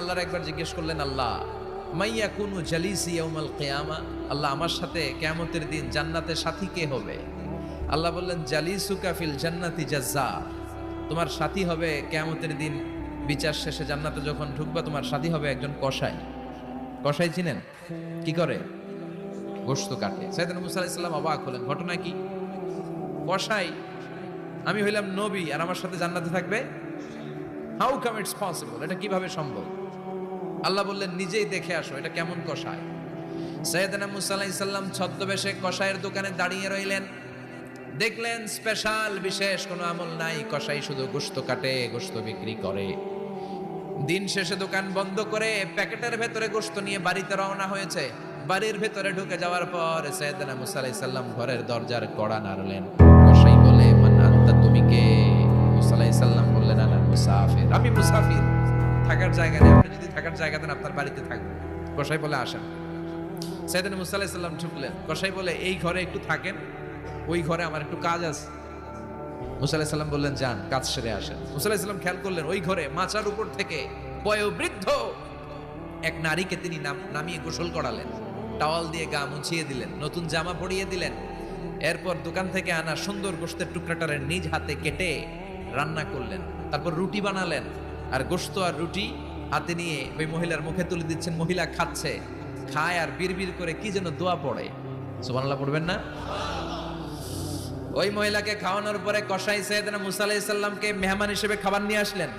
আল্লাহর একবার জিজ্ঞেস করলেন, আল্লাহ মাইয়া কুনু জালিসি ইয়াউমাল কিয়ামা, আল্লাহ আমার সাথে কিয়ামতের দিন জান্নাতে সাথী কে হবে? আল্লাহ বললেন, জালিসুকা ফিল জান্নাতি জাজ্জার, তোমার সাথী হবে কিয়ামতের দিন বিচার শেষে জান্নাতে যখন ঢুকবা, তোমার সাথী হবে একজন কসাই। কসাই চিনেন? কি করে? গোশত কাটে। সাইয়েদনা মুসা আলাইহিস সালাম অবাক হলেন, ঘটনা কি? কসাই, আমি হইলাম নবী আর আমার সাথে জান্নাতে থাকবে? হাউ কাম ইটস পসিবল, এটা কিভাবে সম্ভব? আল্লাহ বললেন, নিজেই দেখে আসো এটা কেমন কসাই। সাইয়েদনা মুসা আলাইহিস সালাম ছদ্মবেশে কসাইয়ের দোকানে দাঁড়িয়ে রইলেন। দেখলেন স্পেশাল বিশেষ কোনো আমল নাই, কসাই শুধু গোশত কাটে, গোশত বিক্রি করে। দিন শেষে দোকান বন্ধ করে প্যাকেটের ভেতরে গোশত নিয়ে বাড়িতে রওনা হয়েছে। বাড়ির ভেতরে ঢুকে যাওয়ার পর সাইয়েদনা মুসা আলাইহিস সালাম ঘরের দরজার কড়া নাড়লেন। কসাই বলে, মান আনতা, তুমি কে? মুসা আলাইহিস সালাম বললেন, আনা মুসাফির, আমি মুসাফির, থাকার জায়গা নেই, আপনি যদি থাকার জায়গা দেন আপনার বাড়িতে থাকবো। কসাই বলে, আসেন। সাইয়েদনা মুসা আলাইহিস সালাম ঢুকলেন। কসাই বলে, এই ঘরে একটু থাকেন, ওই ঘরে আমার একটু কাজ আছে। মুসা আলাইহিস সালাম বললেন, যান, কাজ সেরে আসেন। মুসা আলাইহিস সালাম খেয়াল করলেন ওই ঘরে মাচার উপর থেকে বয়োবৃদ্ধ এক নারীকে তিনি নামিয়ে গোসল করালেন, টাওয়াল দিয়ে গা মুছিয়ে দিলেন, নতুন জামা পরিয়ে দিলেন। এরপর দোকান থেকে আনা সুন্দর গোশতের টুকরাটারে নিজ হাতে কেটে রান্না করলেন। তারপর রুটি বানালেন, আর গোশত আর রুটি হাতে নিয়ে ওই মহিলার মুখে তুলে দিচ্ছেন। মহিলা খাচ্ছে, খায় আর বিড়বিড় করে কি যেন দোয়া পড়ে। সুবহানাল্লাহ পড়বেন না? ওই মহিলাকে খাওয়ানোর পরে কসাই সাইয়েদনা মুসা আলাইহিস সালামকে মেহমান হিসেবে খাবার নিয়ে আসলেন।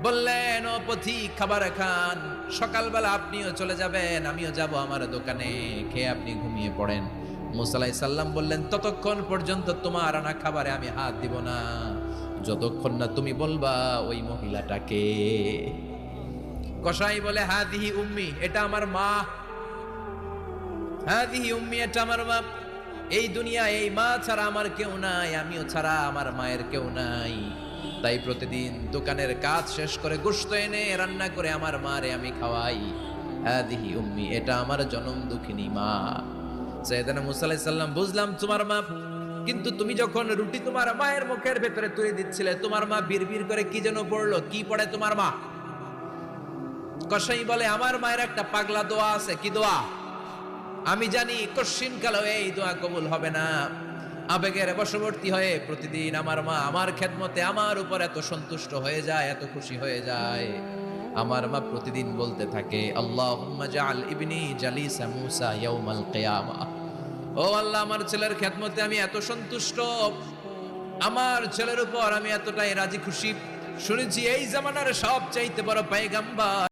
বললেন, ও পথিক, খাবার খান, সকালবেলা আপনিও চলে যাবেন, আমিও যাব আমার দোকানে, খেয়ে আপনি ঘুমিয়ে পড়েন। মুসা আলাইহিস সালাম বললেন, ততক্ষণ পর্যন্ত তোমার আনা খাবারে আমি হাত দিব না, যতক্ষণ না তুমি বলবা ওই মহিলাটাকে। কসাই বলে, হাদিহি উম্মি, এটা আমার মা। হাদিহি উম্মি, এটা আমার মা। এই দুনিয়া এই মা ছাড়া আমার কেউ নাই, আমিও ছাড়া আমার মায়ের কেউ নাই। তাই প্রতিদিন দোকানের কাজ শেষ করে গোশত এনে রান্না করে আমার মারে আমি খাওয়াই। হাদিহি উম্মি, এটা আমার জনম দুঃখিনী মা। সাইয়েদনা মুসা আলাইহিস সালাম, বুঝলাম তোমার মা, কিন্তু তুমি যখন রুটি তোমার মায়ের মুখের ভেতরে তুলে দিচ্ছিলে, তোমার মা বিড়বিড় করে কি যেন পড়লো, কি পড়ে তোমার মা? কসাই বলে, আমার মায়ের একটা পাগলা দোয়া আছে। কি দোয়া? আমি জানি কশিন কালো এই দোয়া কবুল হবে না। আবেগের বশবর্তী হয়ে প্রতিদিন আমার মা আমার খেদমতে আমার উপর এত সন্তুষ্ট হয়ে যায়, এত খুশি হয়ে যায়। আমার মা প্রতিদিন বলতে থাকে, আল্লাহুম্মা জাআল ইবনি জালিসা মুসা ইয়াউমাল কিয়ামা। ও আল্লাহ, আমার ছেলের খেদমতে আমি এত সন্তুষ্ট, আমার ছেলের উপর আমি এতটাই রাজি খুশি। শুনেছি এই জামানার সবচাইতে বড় পয়গম্বর